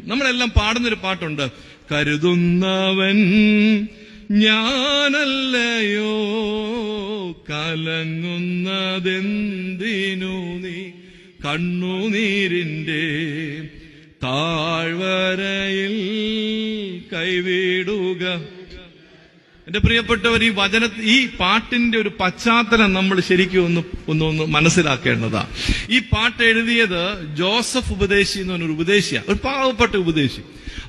നമ്മളെല്ലാം പാടുന്നൊരു പാട്ടുണ്ട്, കരുതുന്നവൻ ഞാനല്ലയോ, കലങ്ങുന്നതെന്തിനു നീ കണ്ണുനീരിന്റെ താഴ്വരയിൽ കൈവിടുക. എന്റെ പ്രിയപ്പെട്ടവർ, ഈ പാട്ടിന്റെ ഒരു പശ്ചാത്തലം നമ്മൾ ശരിക്കും ഒന്ന് മനസ്സിലാക്കേണ്ടതാ. ഈ പാട്ട് എഴുതിയത് ജോസഫ് ഉപദേശി എന്ന് പറഞ്ഞൊരു ഉപദേശിയാണ്, ഒരു പാവപ്പെട്ട ഉപദേശി.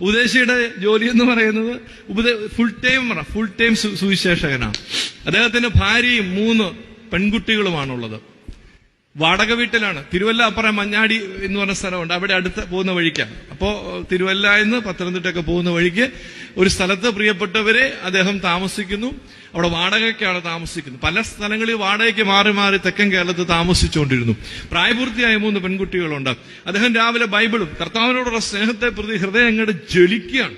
ഉപദേശിയുടെ ജോലി എന്ന് പറയുന്നത് ഫുൾ ടൈം സുവിശേഷകനാണ്. അദ്ദേഹത്തിന് ഭാര്യയും 3 പെൺകുട്ടികളുമാണുള്ളത്. വാടക വീട്ടിലാണ്. തിരുവല്ല അപ്പുറം മഞ്ഞാടി എന്ന് പറഞ്ഞ സ്ഥലമുണ്ട്, അവിടെ അടുത്ത് പോകുന്ന വഴിക്കാണ്. അപ്പോ തിരുവല്ല എന്ന് പത്തനംതിട്ടയൊക്കെ പോകുന്ന വഴിക്ക് ഒരു സ്ഥലത്ത് പ്രിയപ്പെട്ടവരെ അദ്ദേഹം താമസിക്കുന്നു. അവിടെ വാടകയ്ക്കാണ് താമസിക്കുന്നത്. പല സ്ഥലങ്ങളിൽ വാടകയ്ക്ക് മാറി മാറി തെക്കൻ കേരളത്തിൽ താമസിച്ചുകൊണ്ടിരുന്നു. പ്രായപൂർത്തിയായ 3 പെൺകുട്ടികളുണ്ട്. അദ്ദേഹം രാവിലെ ബൈബിളും കർത്താവിനോടുള്ള സ്നേഹത്തെ പ്രതി ഹൃദയം അങ്ങോട്ട് ജ്വലിക്കുകയാണ്.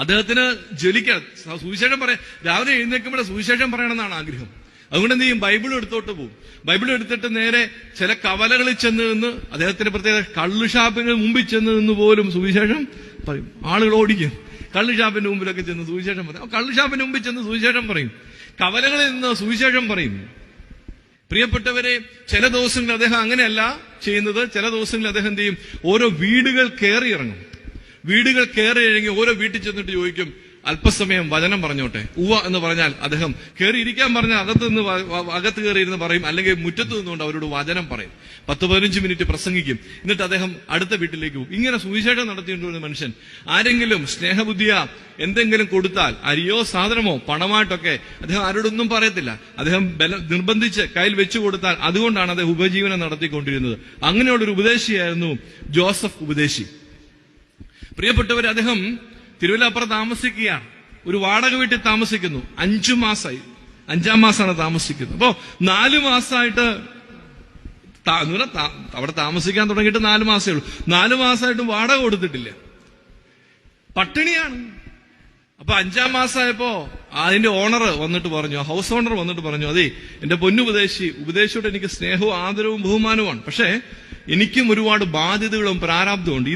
അദ്ദേഹത്തിന് ജ്വലിക്കണം, സുവിശേഷം പറയാം. രാവിലെ എഴുന്നേൽക്കുമ്പോൾ സുവിശേഷം പറയണമെന്നാണ് ആഗ്രഹം. അതുകൊണ്ട് എന്ത് ചെയ്യും, ബൈബിൾ എടുത്തോട്ട് പോകും. ബൈബിൾ എടുത്തിട്ട് നേരെ ചില കവലകളിൽ ചെന്ന് നിന്ന്, അദ്ദേഹത്തിന്റെ പ്രത്യേകത കള്ളു ഷാപ്പിന് മുമ്പിൽ ചെന്ന് നിന്ന് പോലും സുവിശേഷം പറയും. ആളുകൾ ഓടിക്കും. കള്ളു ഷാപ്പിന്റെ മുമ്പിലൊക്കെ ചെന്ന് സുവിശേഷം പറയും. കള്ളു ഷാപ്പിന്റെ മുമ്പിൽ ചെന്ന് സുവിശേഷം പറയും. കവലകളിൽ നിന്ന് സുവിശേഷം പറയും. പ്രിയപ്പെട്ടവരെ, ചില ദിവസങ്ങളിൽ അദ്ദേഹം അങ്ങനെയല്ല ചെയ്യുന്നത്. ചില ദിവസങ്ങളിൽ അദ്ദേഹം എന്ത് ചെയ്യും, ഓരോ വീടുകൾ കയറി ഇറങ്ങും. വീടുകൾ കയറി ഇറങ്ങി ഓരോ വീട്ടിൽ ചെന്നിട്ട് ചോദിക്കും, അല്പസമയം വചനം പറഞ്ഞോട്ടെ. ഉവ്വ എന്ന് പറഞ്ഞാൽ അദ്ദേഹം കയറി ഇരിക്കാൻ പറഞ്ഞാൽ അകത്ത് കയറിയിരുന്ന് പറയും, അല്ലെങ്കിൽ മുറ്റത്ത് നിന്നുകൊണ്ട് അവരോട് വചനം പറയും. 10-15 മിനിറ്റ് പ്രസംഗിക്കും. എന്നിട്ട് അദ്ദേഹം അടുത്ത വീട്ടിലേക്ക് പോകും. ഇങ്ങനെ സുവിശേഷം നടത്തിയിട്ടുള്ള മനുഷ്യൻ ആരെങ്കിലും സ്നേഹബുദ്ധിയാ എന്തെങ്കിലും കൊടുത്താൽ, അരിയോ സാധനമോ പണമായിട്ടൊക്കെ, അദ്ദേഹം ആരോടൊന്നും പറയത്തില്ല. അദ്ദേഹം നിർബന്ധിച്ച് കയ്യിൽ വെച്ചു കൊടുത്താൽ അതുകൊണ്ടാണ് അദ്ദേഹം ഉപജീവനം നടത്തിക്കൊണ്ടിരുന്നത്. അങ്ങനെയുള്ളൊരു ഉപദേശിയായിരുന്നു ജോസഫ് ഉപദേശി. പ്രിയപ്പെട്ടവർ, അദ്ദേഹം തിരുവല്ലപ്പുറം താമസിക്കുകയാണ്. ഒരു വാടക വീട്ടിൽ താമസിക്കുന്നു. 5 മാസമായി. 5-ാം മാസമാണ് താമസിക്കുന്നത്. അപ്പോ 4 മാസമായിട്ട് അവിടെ താമസിക്കാൻ തുടങ്ങിയിട്ട് 4 മാസമേ ഉള്ളൂ. 4 മാസമായിട്ടും വാടക കൊടുത്തിട്ടില്ല, പട്ടിണിയാണ്. അപ്പൊ 5-ാം മാസമായപ്പോ അതിന്റെ ഓണർ വന്നിട്ട് പറഞ്ഞു, ഹൗസ് ഓണർ വന്നിട്ട് പറഞ്ഞു, അതെ എന്റെ ഉപദേശിയോട് എനിക്ക് സ്നേഹവും ആദരവും ബഹുമാനവുമാണ്, പക്ഷേ എനിക്കും ഒരുപാട് ബാധ്യതകളും പ്രാരാബ്ദമുണ്ട്.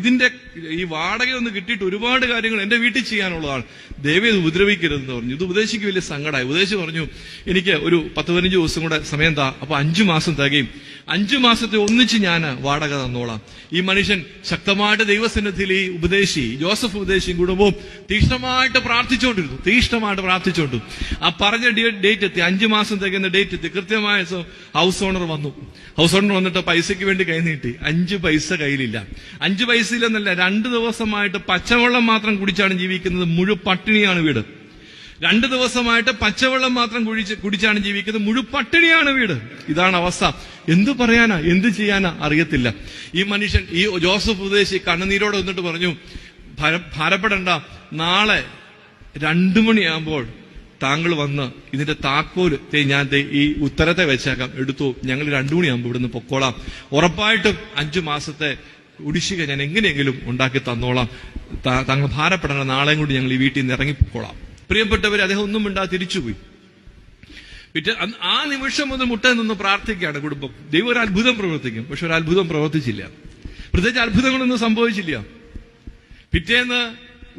ഈ വാടകയൊന്ന് കിട്ടിയിട്ട് ഒരുപാട് കാര്യങ്ങൾ എന്റെ വീട്ടിൽ ചെയ്യാനുള്ളതാണ്. ദയവേ ഇത് ഉപദ്രവിക്കരുതെന്ന് പറഞ്ഞു. ഇത് ഉപദേശിക്ക് വലിയ സങ്കടമായി. ഉപദേശി പറഞ്ഞു, എനിക്ക് ഒരു 10-15 ദിവസം കൂടെ സമയം താ. അപ്പൊ 5 മാസം തികയും. 5 മാസത്തെ ഒന്നിച്ച് ഞാൻ വാടക തന്നോളാം. ഈ മനുഷ്യൻ ശക്തമായിട്ട് ദൈവസന്നിധിയിൽ ഈ ജോസഫ് ഉപദേശിയും കുടുംബവും തീക്ഷ്ണമായിട്ട് പ്രാർത്ഥിച്ചുകൊണ്ടിരുന്നു. ആ പറഞ്ഞ ഡേറ്റ് എത്തി. 5 മാസം തികയുന്ന ഡേറ്റ് എത്തി. കൃത്യമായ ഹൗസ് ഓണർ വന്നിട്ട് പൈസയ്ക്ക് വേണ്ടി കൈ നീട്ടി. 5 പൈസ കയ്യിലില്ല. 5 പൈസയിലെന്നല്ല, 2 ദിവസമായിട്ട് പച്ചവെള്ളം മാത്രം കുടിച്ചാണ് ജീവിക്കുന്നത്. പട്ടിണിയാണ് വീട്. 2 ദിവസമായിട്ട് പച്ചവെള്ളം മാത്രം കുടിച്ചാണ് ജീവിക്കുന്നത്. പട്ടിണിയാണ് വീട്. ഇതാണ് അവസ്ഥ. എന്ത് പറയാനാ, എന്ത് ചെയ്യാനാ അറിയത്തില്ല. ഈ മനുഷ്യൻ, ഈ ജോസഫ് ഉപദേശി കണ്ണുനീരോടെ വന്നിട്ട് പറഞ്ഞു, ഭാരപ്പെടണ്ട, നാളെ 2 മണിയാകുമ്പോൾ താങ്കൾ വന്ന് ഇതിന്റെ താക്കോല് ഞാൻ ഈ ഉത്തരത്തെ വെച്ചേക്കാം, എടുത്തു. ഞങ്ങൾ 2 മണിയാകുമ്പോൾ ഇവിടുന്ന് പൊക്കോളാം. ഉറപ്പായിട്ടും 5 മാസത്തെ കുടിശ്ശിക ഞാൻ എങ്ങനെയെങ്കിലും ഉണ്ടാക്കി തന്നോളാം. താങ്കൾ ഭാരപ്പെടേണ്ട, നാളെയും കൂടി ഞങ്ങൾ ഈ വീട്ടിൽ നിന്ന് ഇറങ്ങിപ്പോളാം. പ്രിയപ്പെട്ടവർ, അദ്ദേഹം ഒന്നും മിണ്ടാതെ തിരിച്ചുപോയി. ആ നിമിഷം മുതൽ മുട്ട നിന്ന് പ്രാർത്ഥിക്കുകയാണ് കുടുംബം. ദൈവം ഒരു അത്ഭുതം പ്രവർത്തിക്കും. പക്ഷെ ഒരു അത്ഭുതം പ്രവർത്തിച്ചില്ല. പ്രത്യേകിച്ച് അത്ഭുതങ്ങളൊന്നും സംഭവിച്ചില്ല. പിറ്റേന്ന്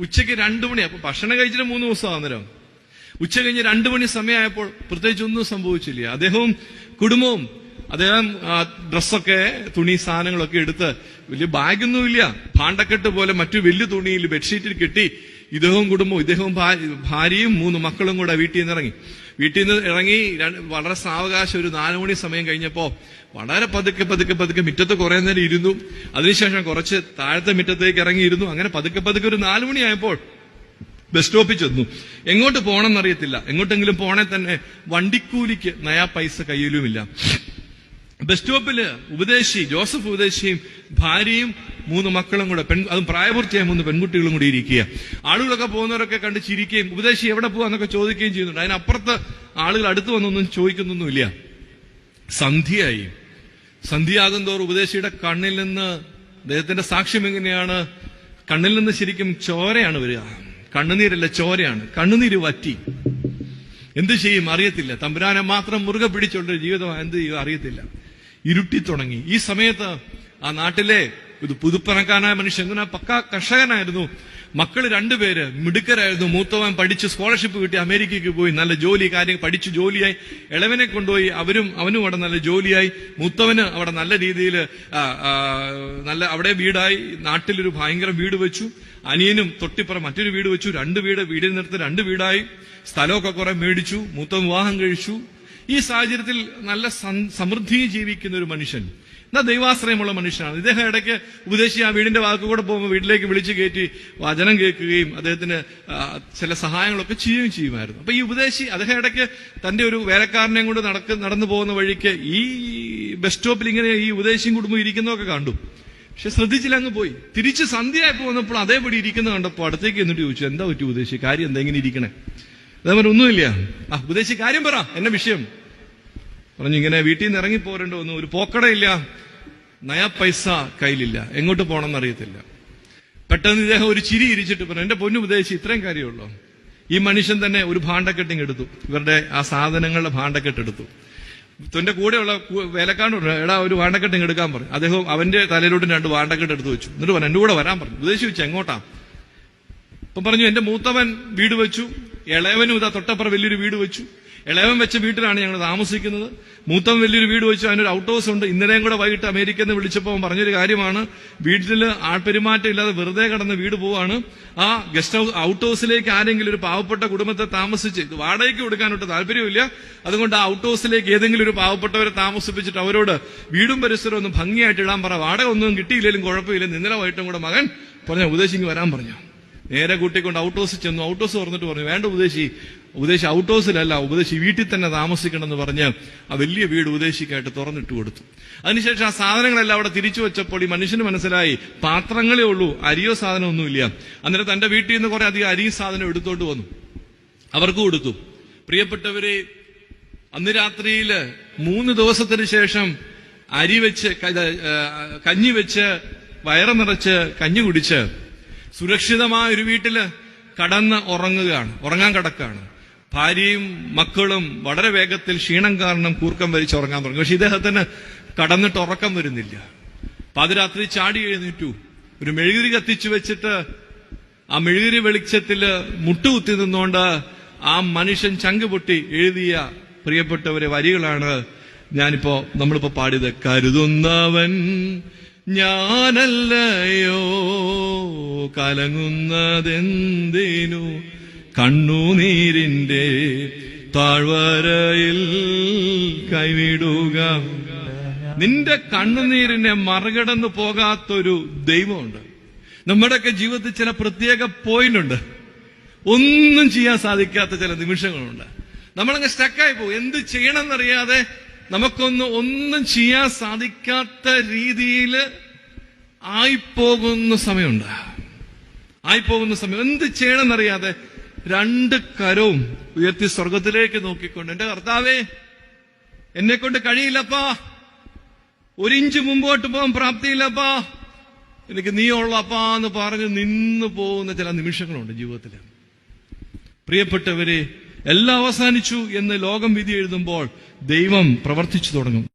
ഉച്ചയ്ക്ക് 2 മണി, അപ്പൊ ഭക്ഷണം കഴിച്ചിട്ട് 3 ദിവസം അന്നേരം. ഉച്ച കഴിഞ്ഞ് 2 മണി സമയമായപ്പോൾ പ്രത്യേകിച്ച് ഒന്നും സംഭവിച്ചില്ല. അദ്ദേഹവും കുടുംബവും, അദ്ദേഹം ഡ്രസ്സൊക്കെ, തുണി സാധനങ്ങളൊക്കെ എടുത്ത്, വലിയ ബാഗൊന്നുമില്ല, ഭാണ്ഡക്കെട്ട് പോലെ മറ്റു വലിയ തുണിയിൽ ബെഡ്ഷീറ്റിൽ കെട്ടി ഇദ്ദേഹവും ഭാര്യയും 3 മക്കളും കൂടെ വീട്ടിൽ നിന്ന് ഇറങ്ങി. വളരെ സാവകാശം ഒരു 4 മണി സമയം കഴിഞ്ഞപ്പോ വളരെ പതുക്കെ മുറ്റത്ത് കുറെ നേരം ഇരുന്നു. അതിനുശേഷം കുറച്ച് താഴത്തെ മുറ്റത്തേക്ക് ഇറങ്ങിയിരുന്നു. അങ്ങനെ പതുക്കെ ഒരു 4 മണിയായപ്പോൾ ബസ് സ്റ്റോപ്പിൽ ചെന്നു. എങ്ങോട്ട് പോകണമെന്നറിയത്തില്ല. എങ്ങോട്ടെങ്കിലും പോണേ തന്നെ വണ്ടിക്കൂലിക്ക് നയാ പൈസ കയ്യിലുമില്ല. ബസ് സ്റ്റോപ്പില് ജോസഫ് ഉപദേശിയും ഭാര്യയും 3 മക്കളും കൂടെ, അതും പ്രായപൂർത്തിയായ 3 പെൺകുട്ടികളും കൂടി ഇരിക്കുക. ആളുകളൊക്കെ പോകുന്നവരൊക്കെ കണ്ട് ചിരിക്കുകയും ഉപദേശി എവിടെ പോവാന്നൊക്കെ ചോദിക്കുകയും ചെയ്യുന്നുണ്ട്. അതിനപ്പുറത്ത് ആളുകൾ അടുത്ത് വന്നൊന്നും ചോദിക്കുന്നൊന്നുമില്ല. സന്ധ്യയാകും തോറും ഉപദേശിയുടെ കണ്ണിൽ നിന്ന്, അദ്ദേഹത്തിന്റെ സാക്ഷ്യം എങ്ങനെയാണ്, കണ്ണിൽ നിന്ന് ശരിക്കും ചോരയാണ് വരിക. കണ്ണുനീരല്ല, ചോരയാണ്. കണ്ണുനീര് വറ്റി. എന്ത് ചെയ്യും അറിയത്തില്ല. തമ്പുരാനെ മാത്രം മുറുകെ പിടിച്ചുള്ള ജീവിതം എന്ത് ചെയ്യും അറിയത്തില്ല. ഇരുട്ടി തുടങ്ങി. ഈ സമയത്ത് ആ നാട്ടിലെ ഇത് പുതുപ്പണക്കാരനായ മനുഷ്യൻ, എന്തിനാ പക്ക കർഷകനായിരുന്നു. മക്കള് 2 പേര് മിടുക്കരായിരുന്നു. മൂത്തവൻ പഠിച്ച് സ്കോളർഷിപ്പ് കിട്ടി അമേരിക്കയ്ക്ക് പോയി, നല്ല ജോലി കാര്യം പഠിച്ചു ജോലിയായി. ഇളവനെ കൊണ്ടുപോയി, അവനും അവിടെ നല്ല ജോലിയായി. മൂത്തവന് അവിടെ നല്ല രീതിയിൽ നല്ല അവിടെ വീടായി, നാട്ടിലൊരു ഭയങ്കര വീട് വെച്ചു. അനിയനും തൊട്ടിപ്പുറം മറ്റൊരു വീട് വെച്ചു. 2 വീട്, വീടിൽ നിർത്തി 2 വീടായി. സ്ഥലമൊക്കെ കുറെ മേടിച്ചു. മൂത്തവൻ വിവാഹം കഴിച്ചു. ഈ സാഹചര്യത്തിൽ നല്ല സമൃദ്ധി ജീവിക്കുന്ന ഒരു മനുഷ്യൻ, എന്നാൽ ദൈവാശ്രയമുള്ള മനുഷ്യനാണ്. ഇദ്ദേഹം ഇടയ്ക്ക് ഉപദേശി ആ വീടിന്റെ വാക്കുകൂടെ പോകുമ്പോൾ വീട്ടിലേക്ക് വിളിച്ചു കയറ്റി വചനം കേൾക്കുകയും അദ്ദേഹത്തിന് ചില സഹായങ്ങളൊക്കെ ചെയ്യുകയും ചെയ്യുമായിരുന്നു. അപ്പൊ ഈ ഉപദേശി അദ്ദേഹം ഇടയ്ക്ക് തന്റെ ഒരു വേലക്കാരനെ കൊണ്ട് നടന്നു പോകുന്ന വഴിക്ക് ഈ ബസ് സ്റ്റോപ്പിൽ ഇങ്ങനെ ഈ ഉപദേശിയും കുടുംബം ഇരിക്കുന്നതൊക്കെ കണ്ടു. പക്ഷെ ശ്രദ്ധിച്ചില്ല, അങ്ങ് പോയി. തിരിച്ച് സന്ധ്യയായപ്പോ വന്നപ്പോൾ അതേപടി ഇരിക്കുന്നത് കണ്ടപ്പോൾ അടുത്തേക്ക് എന്നിട്ട് ചോദിച്ചു, എന്താ പറ്റി ഉപദേശി, കാര്യം എന്താ ഇങ്ങനെ ഇരിക്കണേ? അതേപോലെ ഒന്നുമില്ല. ഉപദേശി കാര്യം പറ, എന്നെ വിഷയം പറഞ്ഞു. ഇങ്ങനെ വീട്ടിൽ നിന്ന് ഇറങ്ങിപ്പോരേണ്ട വന്നു, ഒരു പോക്കടയില്ല, നയാ പൈസ കയ്യിലില്ല, എങ്ങോട്ട് പോകണമെന്ന് അറിയത്തില്ല. പെട്ടെന്ന് ഇദ്ദേഹം ഒരു ചിരി ഇരിച്ചിട്ട് പറഞ്ഞു, എന്റെ പൊന്നു ഉപദേശി ഇത്രയും കാര്യമുള്ളൂ. ഈ മനുഷ്യൻ തന്നെ ഒരു ഭാണ്ഡക്കെട്ടിങ് എടുത്തു, ഇവരുടെ ആ സാധനങ്ങളുടെ ഭാണ്ഡക്കെട്ടെടുത്തു. തന്റെ കൂടെയുള്ള വേലക്കാരനോട് എടാ ഒരു ഭാണ്ഡക്കെട്ടിങ് എടുക്കാൻ പറഞ്ഞു. അദ്ദേഹം അവന്റെ തലയിലോട്ട് 2 ഭാണ്ഡക്കെട്ട് എടുത്തു വെച്ചു. എന്നിട്ട് പറഞ്ഞു എന്റെ കൂടെ വരാൻ പറഞ്ഞു. ഉപദേശി വെച്ചു എങ്ങോട്ടാ? അപ്പം പറഞ്ഞു എന്റെ മൂത്തവൻ വീട് വെച്ചു, ഇളയവനും ഇതാ തൊട്ടപ്പുറം വലിയൊരു വീട് വെച്ചു. ഇളയവൻ വെച്ച വീട്ടിലാണ് ഞങ്ങൾ താമസിക്കുന്നത്. മൂത്തവൻ വലിയൊരു വീട് വെച്ചു, അതിനൊരു ഔട്ട് ഹൗസ് ഉണ്ട്. ഇന്നലെയും കൂടെ വൈകിട്ട് അമേരിക്കയിൽ നിന്ന് വിളിച്ചപ്പോൾ പറഞ്ഞൊരു കാര്യമാണ്, വീട്ടിൽ ആൾപെരുമാറ്റം ഇല്ലാതെ വെറുതെ കിടന്ന് വീട് പോവാണ്. ആ ഗസ്റ്റ് ഹൗസ് ഔട്ട് ഹൗസിലേക്ക് ആരെങ്കിലും ഒരു പാവപ്പെട്ട കുടുംബത്തെ താമസിച്ച് ഇത് വാടകയ്ക്ക് കൊടുക്കാനൊട്ട് താല്പര്യമില്ല. അതുകൊണ്ട് ആ ഔട്ട് ഹൗസിലേക്ക് ഏതെങ്കിലും ഒരു പാവപ്പെട്ടവരെ താമസിപ്പിച്ചിട്ട് അവരോട് വീടും പരിസരവും ഒന്ന് ഭംഗിയായിട്ട് ഇടാൻ പറ. വാടക ഒന്നും കിട്ടിയില്ലെങ്കിലും കുഴപ്പമില്ല. ഇന്നലെ വൈകിട്ടും കൂടെ മകൻ പറഞ്ഞ ഉപദേശിക്ക് വരാൻ പറഞ്ഞു. നേരെ കൂട്ടിക്കൊണ്ട് ഔട്ട് ഹൗസിൽ ചെന്നു. ഔട്ട് ഹൗസ് പറഞ്ഞിട്ട് പറഞ്ഞു വേണ്ട ഉപദേശി ഔട്ട് ഹൗസിലല്ല, ഉപദേശി വീട്ടിൽ തന്നെ താമസിക്കണമെന്ന് പറഞ്ഞ് ആ വലിയ വീട് ഉപദേശിക്കായിട്ട് തുറന്നിട്ട് കൊടുത്തു. അതിനുശേഷം ആ സാധനങ്ങളെല്ലാം അവിടെ തിരിച്ചു വെച്ചപ്പോൾ ഈ മനുഷ്യന് മനസ്സിലായി പാത്രങ്ങളേ ഉള്ളൂ, അരിയോ സാധനമൊന്നുമില്ല. അന്നേരം തന്റെ വീട്ടിൽ നിന്ന് കുറെ അധികം അരിയും സാധനം എടുത്തോണ്ട് വന്നു, അവർക്ക് കൊടുത്തു. പ്രിയപ്പെട്ടവരെ, അന്ന് രാത്രിയിൽ 3 ദിവസത്തിന് ശേഷം അരി വെച്ച് കഞ്ഞി വെച്ച് വയറ് നിറച്ച് കഞ്ഞി കുടിച്ച് സുരക്ഷിതമായ ഒരു വീട്ടില് ഉറങ്ങാൻ കിടക്കാണ്. ഭാര്യയും മക്കളും വളരെ വേഗത്തിൽ ക്ഷീണം കാരണം കൂർക്കം വലിച്ച് ഉറങ്ങാൻ തുടങ്ങി. പക്ഷെ ഇദ്ദേഹത്തിന് കടന്നിട്ട് ഉറക്കം വരുന്നില്ല. പാതിരാത്രി ചാടി എഴുന്നേറ്റു, ഒരു മെഴുകുതിരി കത്തിച്ചു വെച്ചിട്ട് ആ മെഴുകുതിരി വെളിച്ചത്തില് മുട്ടുകുത്തി നിന്നുകൊണ്ട് ആ മനുഷ്യൻ ചങ്ക് പൊട്ടി എഴുതിയ പ്രിയപ്പെട്ടവരെ വരികളാണ് നമ്മളിപ്പോ പാടിയത്. കരുതുന്നവൻ ഞാനല്ലയോ, കലങ്ങുന്നതെന്തിനു കണ്ണുനീരിന്റെ താഴ്വരയിൽ കൈവിടുക. നിന്റെ കണ്ണുനീരിനെ മറികടന്നു പോകാത്തൊരു ദൈവമുണ്ട്. നമ്മുടെയൊക്കെ ജീവിതത്തിൽ ചില പ്രത്യേക പോയിന്റ് ഉണ്ട്, ഒന്നും ചെയ്യാൻ സാധിക്കാത്ത ചില നിമിഷങ്ങളുണ്ട്. നമ്മളങ്ങ് സ്റ്റക്കായി പോകും. എന്ത് ചെയ്യണമെന്നറിയാതെ ഒന്നും ചെയ്യാൻ സാധിക്കാത്ത രീതിയിൽ ആയിപ്പോകുന്ന സമയമുണ്ട്. എന്ത് ചെയ്യണമെന്നറിയാതെ 2 കരവും ഉയർത്തി സ്വർഗത്തിലേക്ക് നോക്കിക്കൊണ്ട്, എന്റെ കർത്താവേ എന്നെ കൊണ്ട് കഴിയില്ലപ്പാ, 1 ഇഞ്ച് മുമ്പോട്ട് പോകാൻ പ്രാപ്തിയില്ലപ്പാ, എനിക്ക് നീ ഉള്ളപ്പാ എന്ന് പറഞ്ഞ് നിന്നു പോകുന്ന ചില നിമിഷങ്ങളുണ്ട് ജീവിതത്തിൽ. പ്രിയപ്പെട്ടവരെ, എല്ലാം അവസാനിച്ചു എന്ന് ലോകം വിധി എഴുതുമ്പോൾ ദൈവം പ്രവർത്തിച്ചു തുടങ്ങും.